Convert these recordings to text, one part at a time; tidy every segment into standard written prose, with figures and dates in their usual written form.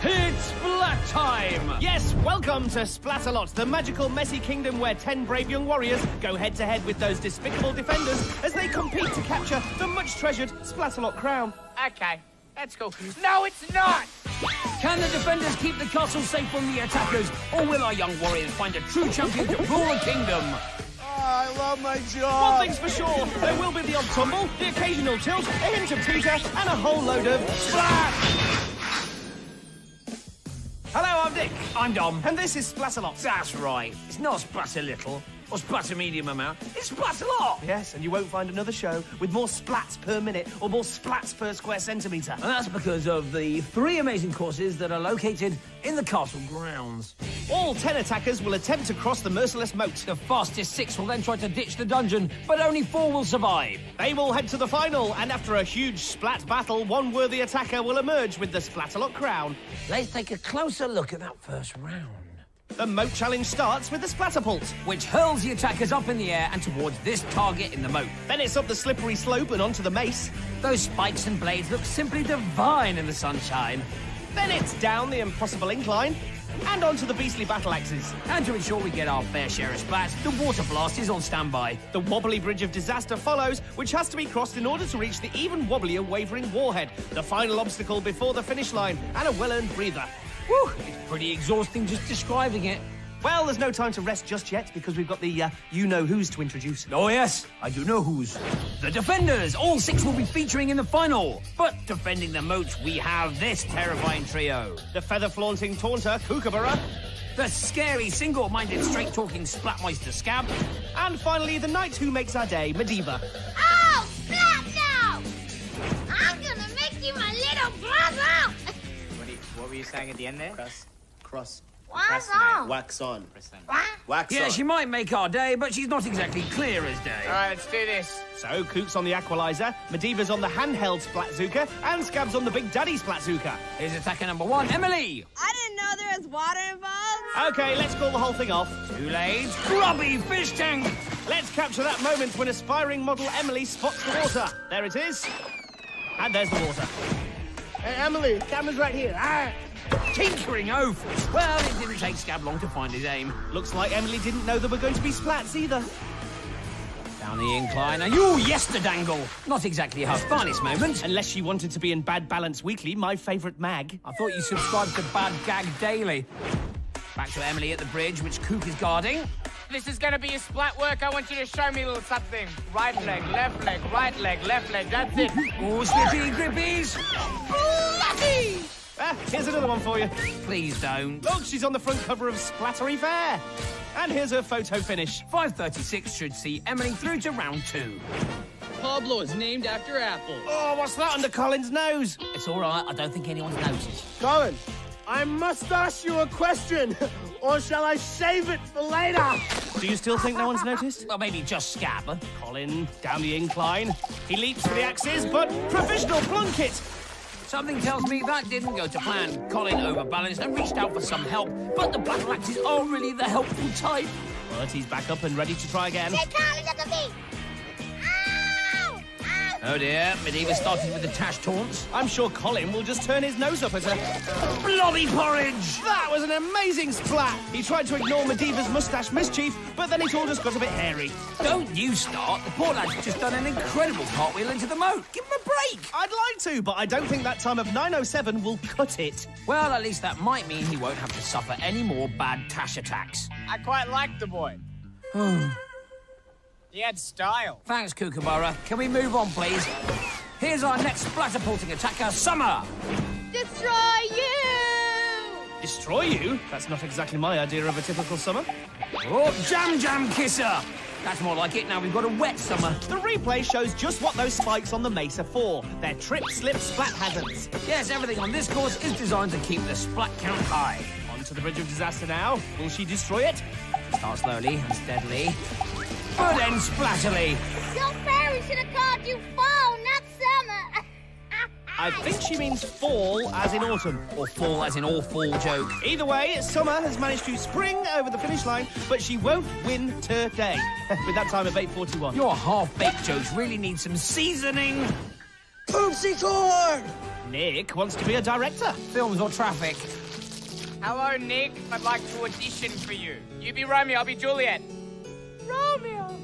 It's Splat time! Yes, welcome to Splatalot, the magical, messy kingdom where 10 brave young warriors go head-to-head with those despicable defenders as they compete to capture the much-treasured Splatalot crown. Okay, that's cool. No, it's not! Can the defenders keep the castle safe from the attackers, or will our young warriors find a true champion to rule the kingdom? I love my job. One thing's for sure, there will be the odd tumble, the occasional tilt, a hint of tutor, and a whole load of splat! Hello, I'm Dick. I'm Dom. And this is Splatalot. That's right. It's not splat a little, or splat a medium amount. It's splat a lot. Yes, and you won't find another show with more splats per minute or more splats per square centimetre. And that's because of the 3 amazing courses that are located in the castle grounds. All 10 attackers will attempt to cross the merciless moat. The fastest 6 will then try to ditch the dungeon, but only 4 will survive. They will head to the final, and after a huge splat battle, one worthy attacker will emerge with the Splatalot crown. Let's take a closer look at that first round. The moat challenge starts with the Splatterpult, which hurls the attackers up in the air and towards this target in the moat. Then it's up the slippery slope and onto the mace. Those spikes and blades look simply divine in the sunshine. Then it's down the impossible incline and onto the beastly battle axes. And to ensure we get our fair share of splats, the water blast is on standby. The wobbly bridge of disaster follows, which has to be crossed in order to reach the even wobblier wavering warhead, the final obstacle before the finish line, and a well-earned breather. Whew, it's pretty exhausting just describing it. Well, there's no time to rest just yet, because we've got the you-know-who's to introduce. Oh, yes, I do know who's. The defenders! All 6 will be featuring in the final. But defending the moat, we have this terrifying trio. The feather-flaunting taunter, Kookaburra. The scary, single-minded, straight-talking Splatmeister Scab. And finally, the knight who makes our day, Medivh. Oh, Splat now! I'm gonna make you my little brother! What were you saying at the end there? Cross. What's on? Wax on. What? Wax Yeah, on. she might make our day, but she's not exactly clear as day. All right, let's do this. So, Kook's on the Aqualizer, Medivh's on the handheld Splatzuka, and Scab's on the Big Daddy Splatzuka. Here's attacker number 1, Emily. I didn't know there was water involved. Okay, let's call the whole thing off. Too late. Grubby fish tank. Let's capture that moment when aspiring model Emily spots the water. There it is. And there's the water. Hey, Emily, camera's right here. Ah. Tinkering oaf. Well, it didn't take Scab long to find his aim. Looks like Emily didn't know there were going to be splats either. Down the incline, and yes, the dangle. Not exactly her finest moment. Unless she wanted to be in Bad Balance Weekly, my favourite mag. I thought you subscribed to Bad Gag Daily. Back to Emily at the bridge, which Kook is guarding. This is gonna be a splat work. I want you to show me a little something. Right leg, left leg, right leg, left leg. That's it. Oh, slippy grippies. Lucky! Here's another one for you. Please don't. Look, she's on the front cover of Splattery Fair. And here's her photo finish. 5:36 should see Emily through to round 2. Pablo is named after apples. Oh, what's that under Collin's nose? It's all right. I don't think anyone's noticed. Collin, I must ask you a question, or shall I save it for later? Do you still think no one's noticed? Well, maybe just Scab. Colin, down the incline. He leaps for the axes, but provisional plunket. Something tells me that didn't go to plan. Collin overbalanced and reached out for some help, but the battle axes aren't really the helpful type. But he's back up and ready to try again. Take Collin at the feet! Ow! Ow! Oh dear, Medivh started with the tash taunts. I'm sure Collin will just turn his nose up at her. Blobby porridge! That was an amazing splat! He tried to ignore Medivh's moustache mischief, but then it all just got a bit hairy. Don't you start. The poor lad's just done an incredible cartwheel into the moat. Give him a break! I'd like to, but I don't think that time of 9:07 will cut it. Well, at least that might mean he won't have to suffer any more bad tash attacks. I quite liked the boy. He had style. Thanks, Kookaburra. Can we move on, please? Here's our next splatterpulting attacker, Summer. Destroy you! Destroy you? That's not exactly my idea of a typical summer. Oh, Jam Kisser! That's more like it. Now we've got a wet Summer. The replay shows just what those spikes on the mace are for. They're trip, slip, splat hazards. Yes, everything on this course is designed to keep the splat count high. Onto the bridge of disaster now. Will she destroy it? Start slowly and steadily, but then splatterly. Your fairy should have called you Fall, not Summer. I think she means fall as in autumn. Or fall as in all fall joke. Either way, Summer has managed to spring over the finish line, but she won't win today. With that time of 8:41. Your half-baked jokes really need some seasoning. Poopsie corn! Nick wants to be a director. Films or traffic? Hello, Nick. I'd like to audition for you. You be Romeo, I'll be Juliet. Romeo,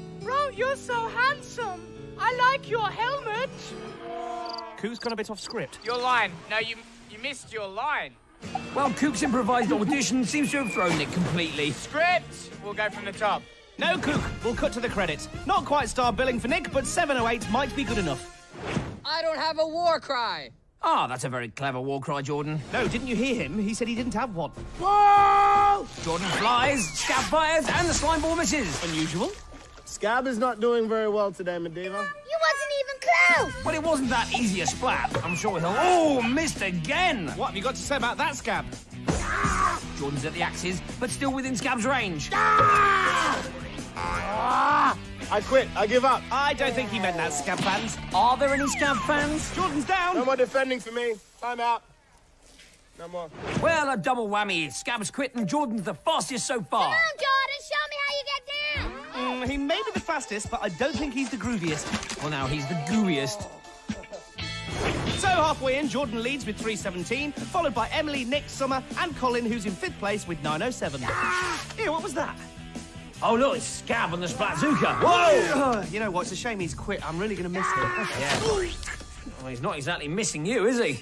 you're so handsome. I like your helmet. Cook's gone a bit off script. Your line. No, you missed your line. Well, Cook's improvised audition seems to have thrown Nick completely. Script. We'll go from the top. No, Cook. We'll cut to the credits. Not quite star billing for Nick, but 708 might be good enough. I don't have a war cry. Ah, that's a very clever war cry, Jordan. No, didn't you hear him? He said he didn't have one. Whoa! Jordan flies, Scab fires, and the slime ball misses. Unusual. Scab is not doing very well today, Medivh. You wasn't even close. But it wasn't that easy a splat. I'm sure he'll... Oh, missed again! What have you got to say about that, Scab? Jordan's at the axes, but still within Scab's range. I quit. I give up. I don't think he meant that, Scab fans. Are there any Scab fans? Jordan's down. No more defending for me. I'm out. No more. Well, a double whammy. Scab's quit and Jordan's the fastest so far. Come on, Jordan, show me how you get down. He may be the fastest, but I don't think he's the grooviest. Well, now he's the gooeyest. So halfway in, Jordan leads with 317, followed by Emily, Nick, Summer, and Collin, who's in 5th place with 907. Ew, what was that? Oh, look, it's Scab on the Splatzooka. Whoa! You know what? It's a shame he's quit. I'm really going to miss him. Yeah. Well, he's not exactly missing you, is he?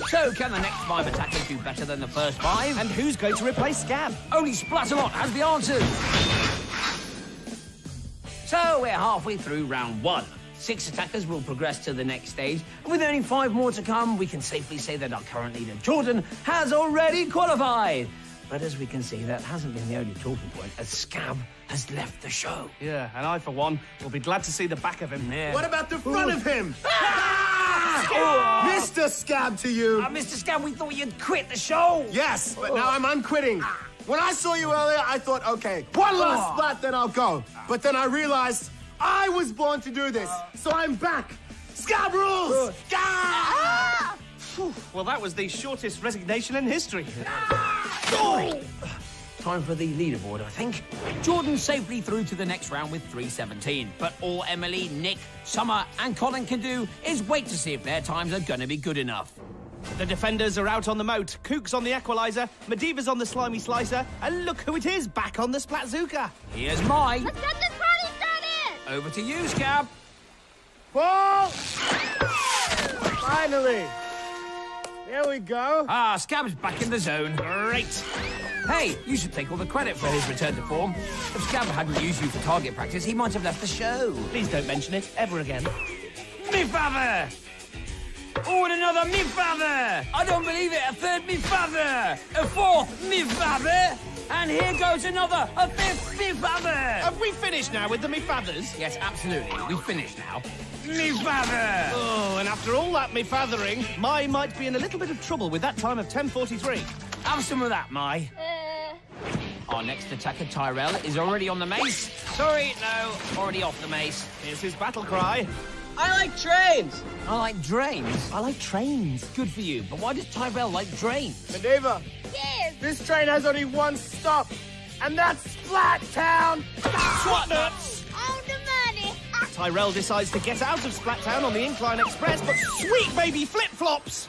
So, can the next 5 attackers do better than the first 5? And who's going to replace Scab? Only Splatalot has the answers. So, we're halfway through round 1. 6 attackers will progress to the next stage. And with only 5 more to come, we can safely say that our current leader, Jordan, has already qualified. But as we can see, that hasn't been the only talking point, as Scab has left the show. Yeah, and I, for one, will be glad to see the back of him. Yeah. What about the front of him? Ah! Mr. Scab to you. Mr. Scab, we thought you'd quit the show. Yes, but now I'm unquitting. When I saw you earlier, I thought, okay, one last splat, then I'll go. But then I realized I was born to do this, so I'm back. Scab rules! Scab! Well, that was the shortest resignation in history. Time for the leaderboard, I think. Jordan safely through to the next round with 317. But all Emily, Nick, Summer, and Collin can do is wait to see if their times are going to be good enough. The defenders are out on the moat. Kook's on the equalizer, Medivh's on the slimy slicer, and look who it is, back on the Splatzooka. Here's my. Let's get this party started. Over to you, Scab. Ball! Finally. There we go. Ah, Scab's back in the zone. Great. Hey, you should take all the credit for his return to form. If Scab hadn't used you for target practice, he might have left the show. Please don't mention it ever again. Me father! Oh, and another me father! I don't believe it, a third me father! A fourth me father! And here goes another, a fifth me father! Have we finished now with the me fathers? Yes, absolutely. We've finished now. Me father! Oh, and after all that me fathering, Mai might be in a little bit of trouble with that time of 10:43. Have some of that, Mai. Our next attacker, Tyrell, is already on the mace. Sorry, no, already off the mace. Here's his battle cry. I like trains. I like drains. I like trains. Good for you, but why does Tyrell like drains? Medivh, Yes. this train has only one stop, and that's Splat Town. Swat nuts! On the money. Tyrell decides to get out of Splattown on the Incline Express, but sweet baby flip-flops!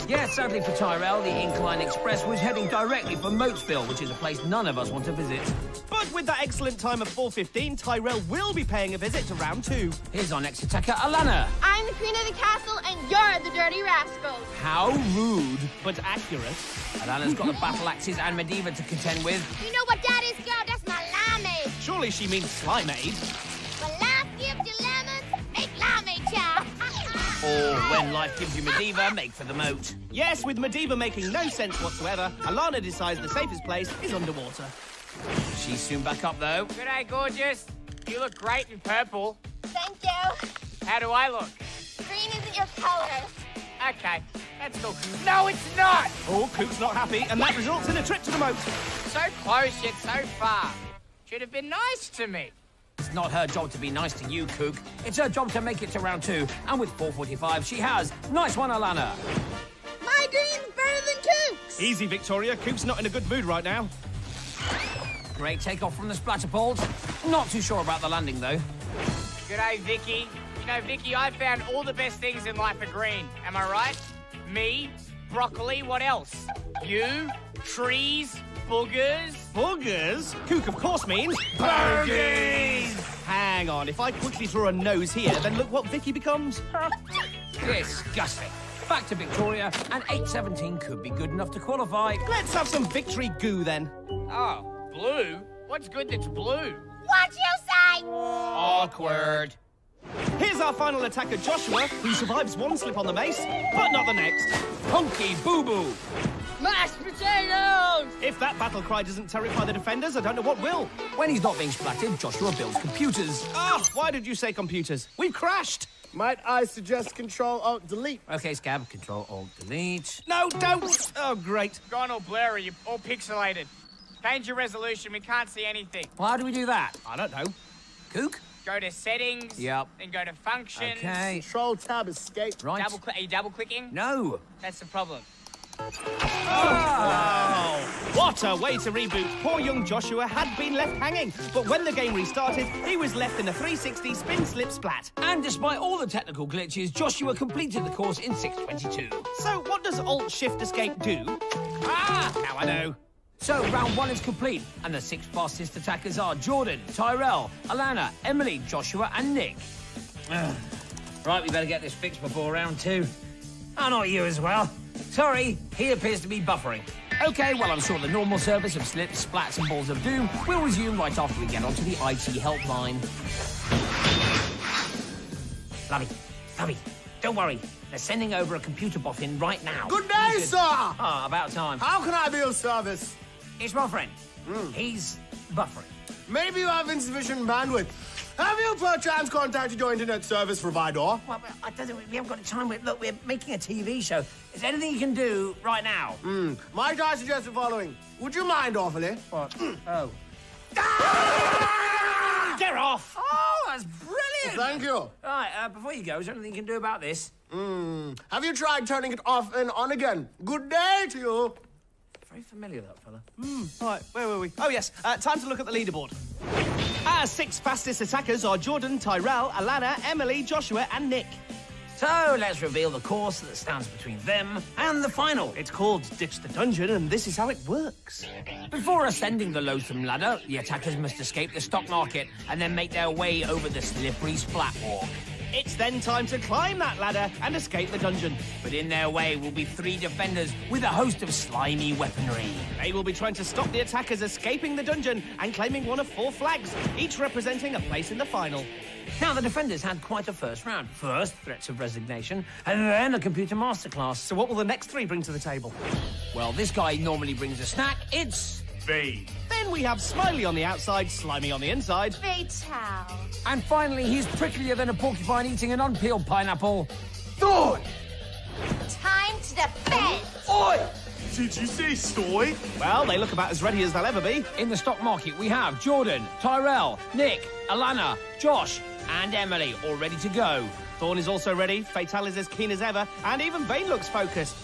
Yeah, sadly for Tyrell, the Incline Express was heading directly for Moatsville, which is a place none of us want to visit. But with that excellent time of 4:15, Tyrell will be paying a visit to round 2. Here's our next attacker, Alanna. I'm the queen of the castle, and you're the dirty rascals. How rude. But accurate. Alanna's got the battle axes and Medivh to contend with. You know what that is, girl? That's my limeade. Surely she means Slimeade. When life gives you lemons, make limeade, child. Or when life gives you Medivh, make for the moat. Yes, with Medivh making no sense whatsoever, Alanna decides the safest place is underwater. She's soon back up, though. G'day, gorgeous. You look great in purple. Thank you. How do I look? Green isn't your color. Okay, that's cool. No, it's not! Oh, Cook's not happy, and that results in a trip to the moat. So close yet so far. Should have been nice to me. It's not her job to be nice to you, Cook. It's her job to make it to round 2. And with 4:45, she has. Nice one, Alanna. My green's better than Cook's. Easy, Victoria. Cook's not in a good mood right now. Great takeoff from the Splatterpult. Not too sure about the landing, though. G'day, Vicky. You know, Vicky, I found all the best things in life are green. Am I right? Me, broccoli, what else? You, trees, boogers. Boogers? Kook, of course, means... Bogies! Hang on, if I quickly draw a nose here, then look what Vicky becomes. Disgusting. Back to Victoria, and 8:17 could be good enough to qualify. Let's have some victory goo, then. Oh, blue? What's good that's blue? What you say? Awkward. Here's our final attacker, Joshua, who survives one slip on the mace, but not the next. Punky boo-boo. Mashed potatoes! If that battle cry doesn't terrify the defenders, I don't know what will. When he's not being splatted, Joshua builds computers. Ah, why did you say computers? We've crashed. Might I suggest Control-Alt-Delete? Okay, Scab, Control-Alt-Delete. No, don't. Oh, great. Gone all blurry, you're all pixelated. Change your resolution, we can't see anything. Well, how do we do that? I don't know. Kook? Go to settings. Yep. Then go to functions. Okay. Control-Tab Escape. Right. Are you double clicking? No. That's the problem. Oh, what a way to reboot. Poor young Joshua had been left hanging, but when the game restarted, he was left in a 360 spin slip splat. And despite all the technical glitches, Joshua completed the course in 6:22. So what does Alt-Shift-Escape do? Ah, now I know. So, round 1 is complete, and the 6 fastest attackers are Jordan, Tyrell, Alanna, Emily, Joshua, and Nick. Right, we better get this fixed before round 2. Oh, not you as well. Sorry, he appears to be buffering. Okay, well, I'm sure the normal service of slips, splats, and balls of doom will resume right after we get onto the IT helpline. Lovey, don't worry. They're sending over a computer bot in right now. Good day, sir! Ah, about time. How can I be of service? It's my friend. He's buffering. Maybe you have insufficient bandwidth. Have you perchance contacted your internet service provider? Well, we haven't got time. Look, we're making a TV show. Is there anything you can do right now? Might I suggest the following? Would you mind awfully? What? Oh. Get off! Oh, that's brilliant! Thank you. All right, before you go, is there anything you can do about this? Have you tried turning it off and on again? Good day to you. Very familiar, that fella. Right, where were we? Oh, yes, time to look at the leaderboard. Our 6 fastest attackers are Jordan, Tyrell, Alanna, Emily, Joshua, and Nick. So, let's reveal the course that stands between them and the final. It's called Ditch the Dungeon, and this is how it works. Before ascending the loathsome ladder, the attackers must escape the stock market and then make their way over the slippery splat walk. It's then time to climb that ladder and escape the dungeon. But in their way will be 3 defenders with a host of slimy weaponry. They will be trying to stop the attackers escaping the dungeon and claiming one of 4 flags, each representing a place in the final. Now, the defenders had quite a first round. First, threats of resignation, and then a computer masterclass. So what will the next 3 bring to the table? Well, this guy normally brings a snack. It's... Bane. Then we have Smiley on the outside, Slimy on the inside. Fatal. And finally, he's pricklier than a porcupine eating an unpeeled pineapple. Thorn! Time to defend. Oi! Did you say soy? Well, they look about as ready as they'll ever be. In the stock market, we have Jordan, Tyrell, Nick, Alanna, Josh, and Emily, all ready to go. Thorn is also ready, Fatal is as keen as ever, and even Bane looks focused.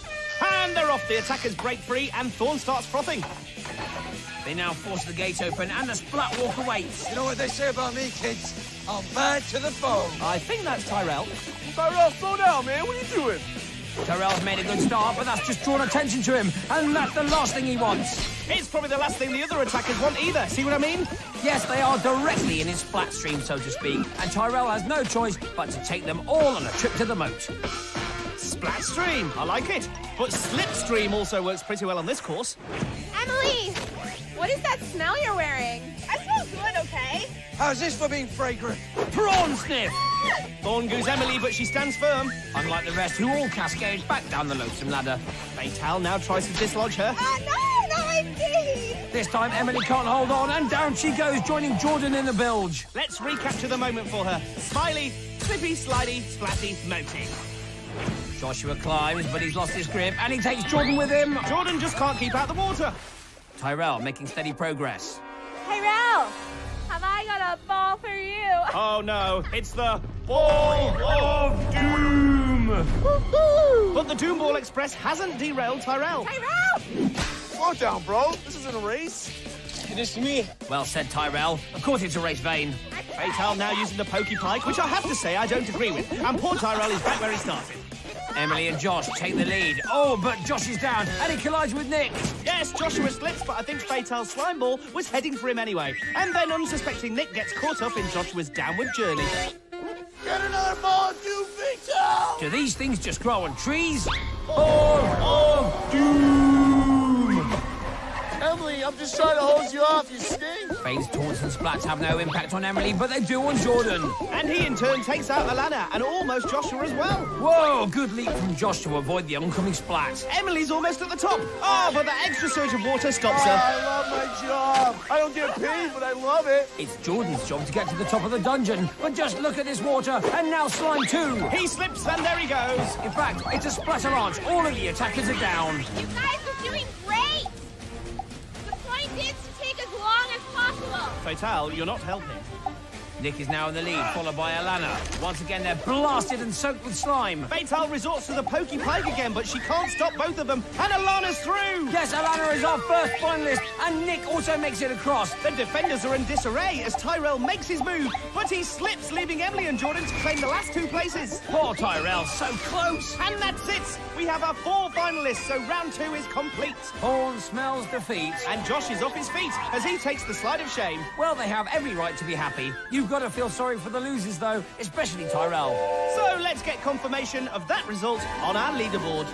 And they're off. The attackers break free, and Thorn starts frothing. They now force the gate open, and the splat walk awaits. You know what they say about me, kids? I'm bad to the bone. I think that's Tyrell. Tyrell, slow down, man. What are you doing? Tyrell's made a good start, but that's just drawn attention to him, and that's the last thing he wants. It's probably the last thing the other attackers want either. See what I mean? Yes, they are directly in his splat stream, so to speak, and Tyrell has no choice but to take them all on a trip to the moat. Splat stream, I like it. But slipstream also works pretty well on this course. Emily, what is that smell you're wearing? I smell good, okay? How's this for being fragrant? Prawn sniff! Thorn goes Emily, but she stands firm. Unlike the rest, who all cascade back down the loathsome ladder. Fatal now tries to dislodge her. No, not my feet! This time, Emily can't hold on, and down she goes, joining Jordan in the bilge. Let's recapture the moment for her. Smiley, slippy, slidey, splatty, moaty. Joshua climbs, but he's lost his grip, and he takes Jordan with him. Jordan just can't keep out the water. Tyrell making steady progress. Tyrell, have I got a ball for you? Oh no, it's the Ball of Doom! But the Doom Ball Express hasn't derailed Tyrell. Tyrell! Slow down, bro. This isn't a race. It is me. Well said, Tyrell. Of course it's a race, Vane. Fatal now using the pokey pike, which I have to say I don't agree with. And poor Tyrell is back where he started. Emily and Josh take the lead. Oh, but Josh is down, and he collides with Nick. Yes, Joshua slips, but I think Fatal's slime ball was heading for him anyway. And then unsuspecting Nick gets caught up in Joshua's downward journey. Get another ball, you Victor! Do these things just grow on trees? Ball of doom! Emily, I'm just trying to hose you off, you stink. Fade's taunts and splats have no impact on Emily, but they do on Jordan. And he, in turn, takes out Alanna and almost Joshua as well. Whoa, good leap from Josh to avoid the oncoming splat. Emily's almost at the top. Oh, but the extra surge of water stops her. I love my job. I don't get paid, but I love it. It's Jordan's job to get to the top of the dungeon, but just look at this water, and now slime too. He slips, and there he goes. In fact, it's a Splatalot. All of the attackers are down. You guys are doing great. The point is to take as long as possible. Fatal, you're not helping. Nick is now in the lead, followed by Alanna. Once again, they're blasted and soaked with slime. Fatal resorts to the pokey pike again, but she can't stop both of them. And Alanna's through! Yes, Alanna is our first finalist, and Nick also makes it across. The defenders are in disarray as Tyrell makes his move, but he slips, leaving Emily and Jordan to claim the last two places. Poor Tyrell, so close. And that's it! We have our 4 finalists, so round 2 is complete. Horn smells defeat. And Josh is off his feet as he takes the slide of shame. Well, they have every right to be happy. You've got to feel sorry for the losers, though, especially Tyrell. So let's get confirmation of that result on our leaderboard.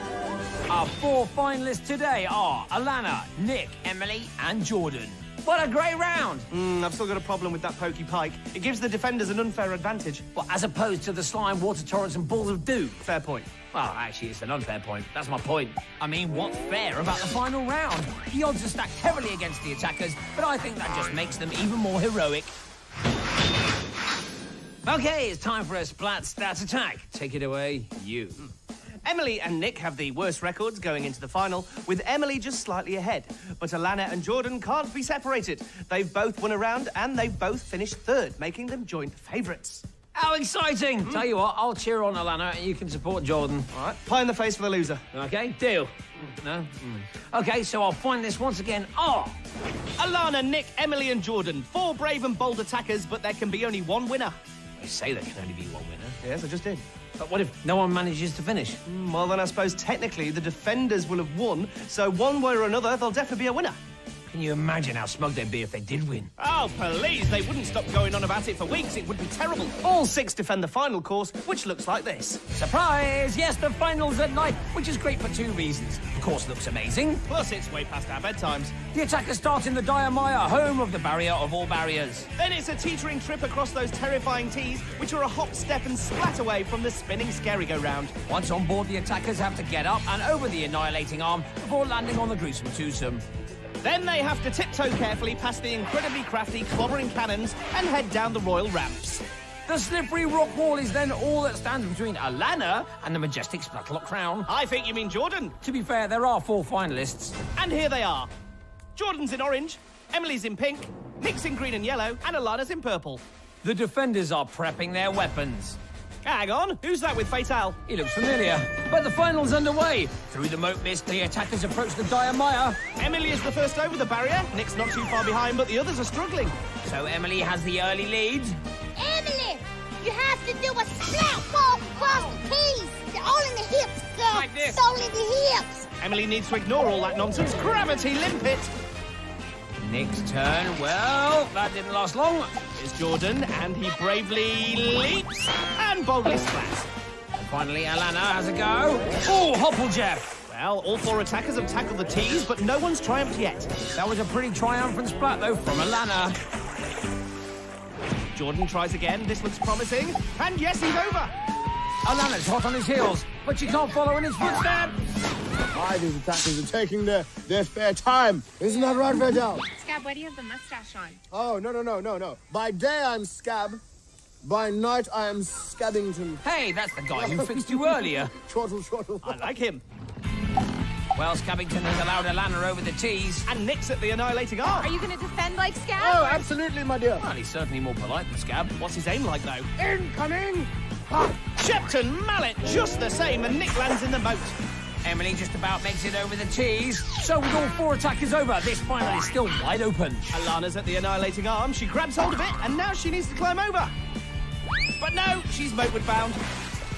Our 4 finalists today are Alanna, Nick, Emily, and Jordan. What a great round! I've still got a problem with that pokey pike. It gives the defenders an unfair advantage. Well, as opposed to the slime, water torrents, and balls of doom. Fair point. Well, actually, it's an unfair point. That's my point. I mean, what's fair about the final round? The odds are stacked heavily against the attackers, but I think that just makes them even more heroic. Okay, it's time for a splat stat attack. Take it away, you. Emily and Nick have the worst records going into the final, with Emily just slightly ahead. But Alanna and Jordan can't be separated. They've both won a round and they've both finished third, making them joint favourites. How exciting! Tell you what, I'll cheer on Alanna and you can support Jordan. All right, pie in the face for the loser. Okay, deal. No? Okay, so I'll find this once again. Alanna, Nick, Emily and Jordan. 4 brave and bold attackers, but there can be only one winner. You say there can only be one winner. Yes, I just did. But what if no one manages to finish? Well, then I suppose technically the defenders will have won, so one way or another, there'll definitely be a winner. Can you imagine how smug they'd be if they did win? Oh, please, they wouldn't stop going on about it for weeks. It would be terrible. All 6 defend the final course, which looks like this. Surprise! Yes, the final's at night, which is great for 2 reasons. The course looks amazing. Plus, it's way past our bedtimes. The attackers start in the Dire Mire, home of the barrier of all barriers. Then it's a teetering trip across those terrifying tees, which are a hop, step and splat away from the spinning scary-go-round. Once on board, the attackers have to get up and over the annihilating arm before landing on the gruesome twosome. Then they have to tiptoe carefully past the incredibly crafty clobbering cannons and head down the royal ramps. The slippery rock wall is then all that stands between Alanna and the majestic Splatalot crown. I think you mean Jordan. To be fair, there are 4 finalists. And here they are. Jordan's in orange, Emily's in pink, Nick's in green and yellow, and Alanna's in purple. The defenders are prepping their weapons. Hang on, who's that with Fatal? He looks familiar. But the final's underway. Through the moat mist, the attackers approach the Dire Mire. Emily is the first over the barrier. Nick's not too far behind, but the others are struggling. So Emily has the early lead. Emily, you have to do a splat walk across the keys. They're all in the hips, girl. Like this. It's all in the hips. Emily needs to ignore all that nonsense. Gravity limpet. Nick's turn. Well, that didn't last long. Here's Jordan, and he bravely leaps and boldly splats. And finally, Alanna has a go. Oh, Hopple Jeff. Well, all 4 attackers have tackled the tees, but no one's triumphed yet. That was a pretty triumphant splat, though, from Alanna. Jordan tries again. This looks promising. And yes, he's over. Alanna's hot on his heels, but she can't follow in his footsteps. Why these attackers are taking their fair time. Isn't that right, Fatal? Scab, why do you have the mustache on? Oh, no. By day I'm Scab. By night I am Scabbington. Hey, that's the guy who fixed you earlier. Chortle. I like him. Well, Scabbington has allowed Alanna over the tees. And Nick's at the annihilating arm. Are you going to defend like Scab? Oh, absolutely, my dear. Well, he's certainly more polite than Scab. What's his aim like, though? Incoming! Shepton Mallet, just the same, and Nick lands in the moat. Emily just about makes it over the tees. So with all 4 attackers over, this final is still wide open. Alanna's at the annihilating arm. She grabs hold of it, and now she needs to climb over. But no, she's moatward bound.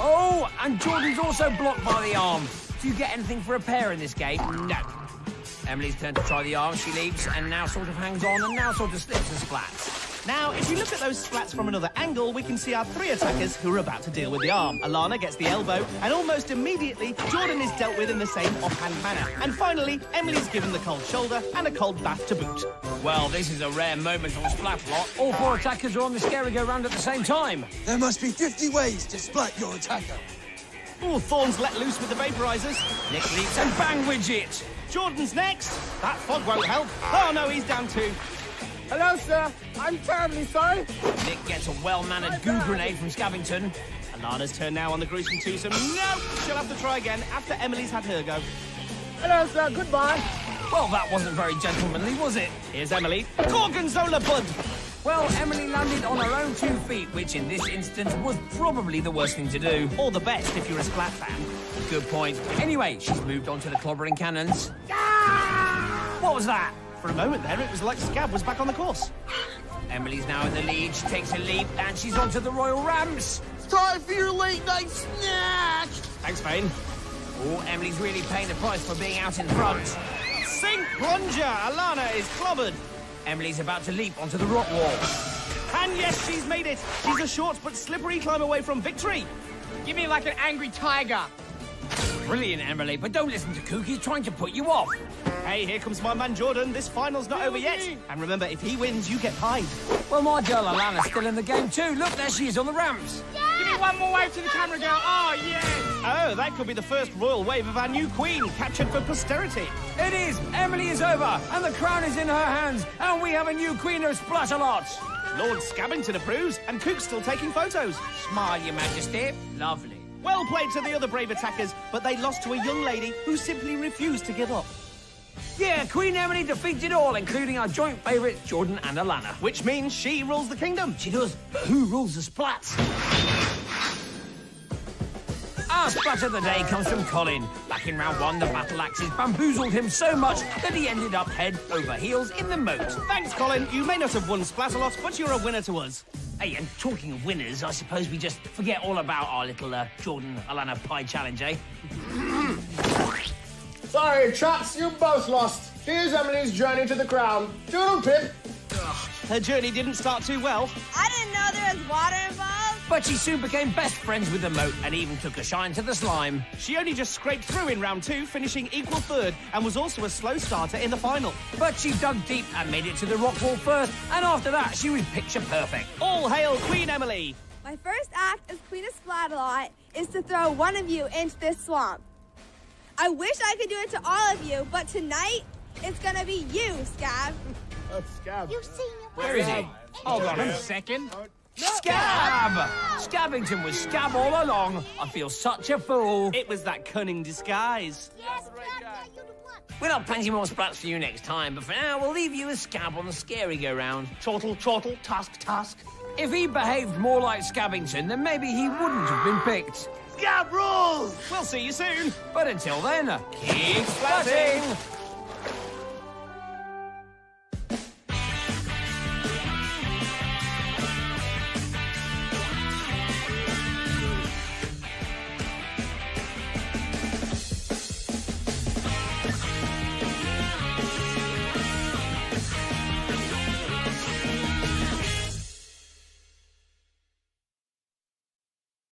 Oh, and Jordan's also blocked by the arm. Do you get anything for repair in this game? No. Emily's turn to try the arm. She leaps and now sort of hangs on and now sort of slips and splats. Now, if you look at those splats from another angle, we can see our 3 attackers who are about to deal with the arm. Alanna gets the elbow, and almost immediately, Jordan is dealt with in the same offhand manner. And finally, Emily's given the cold shoulder and a cold bath to boot. Well, this is a rare moment on Splatalot. All 4 attackers are on the scary-go-round at the same time. There must be 50 ways to splat your attacker. Ooh, Thorn's let loose with the vaporizers. Nick leaps and bang widget. Jordan's next. That fog won't help. Oh, no, he's down too. Hello, sir. I'm terribly sorry. Nick gets a well-mannered goo grenade from Scabbington. Alana's turn now on the gruesome twosome. No! She'll have to try again after Emily's had her go. Hello, sir. Goodbye. Well, that wasn't very gentlemanly, was it? Here's Emily. Gorgonzola bud! Well, Emily landed on her own 2 feet, which in this instance was probably the worst thing to do. Or the best if you're a Splat fan. Good point. Anyway, she's moved on to the clobbering cannons. What was that? For a moment there, it was like Scab was back on the course. Emily's now in the lead. She takes a leap and she's onto the royal ramps. It's time for your late-night snack. Thanks, Fane. Oh, Emily's really paying the price for being out in front. Sink plunger! Alanna is clobbered. Emily's about to leap onto the rock wall. And yes, she's made it. She's a short but slippery climb away from victory. Give me like an angry tiger. Brilliant, Emily, but don't listen to Cook. He's trying to put you off. Hey, here comes my man Jordan. This final's not over yet. And remember, if he wins, you get pied. Well, my girl Alanna's still in the game too. Look, there she is on the ramps. Give me one more wave to the camera, girl. Oh, yes. Oh, that could be the first royal wave of our new queen, captured for posterity. It is. Emily is over, and the crown is in her hands, and we have a new queen of Splatalot. Lord Scabbington approves, and Cook's still taking photos. Smile, Your Majesty. Lovely. Well played to the other brave attackers, but they lost to a young lady who simply refused to give up. Yeah, Queen Emily defeated all, including our joint favourites, Jordan and Alanna. Which means she rules the kingdom. She does, but who rules the Splats? Our splat of the day comes from Collin. Back in round 1, the battle axes bamboozled him so much that he ended up head over heels in the moat. Thanks, Collin. You may not have won Splatalot, but you're a winner to us. Hey, and talking of winners, I suppose we just forget all about our little Jordan-Alanna pie challenge, eh? Sorry, chaps, you both lost. Here's Emily's journey to the crown. Doodle pip. Her journey didn't start too well. I didn't know there was water involved. But she soon became best friends with the moat and even took a shine to the slime. She only just scraped through in round 2, finishing equal third, and was also a slow starter in the final. But she dug deep and made it to the rock wall first, and after that, she was picture perfect. All hail Queen Emily! My first act as Queen of Splatalot is to throw one of you into this swamp. I wish I could do it to all of you, but tonight, it's gonna be you, Scab. Scab. You see me? Where is he? Hold on a second. Scab! Scabbington was Scab all along. I feel such a fool. It was that cunning disguise. Yes, Scab, yeah, you the one. We'll have plenty more splats for you next time, but for now, we'll leave you as Scab on the scary go-round. Chortle, chortle, task, task. If he behaved more like Scabbington, then maybe he wouldn't have been picked. Scab rules! We'll see you soon. But until then, keep splatting!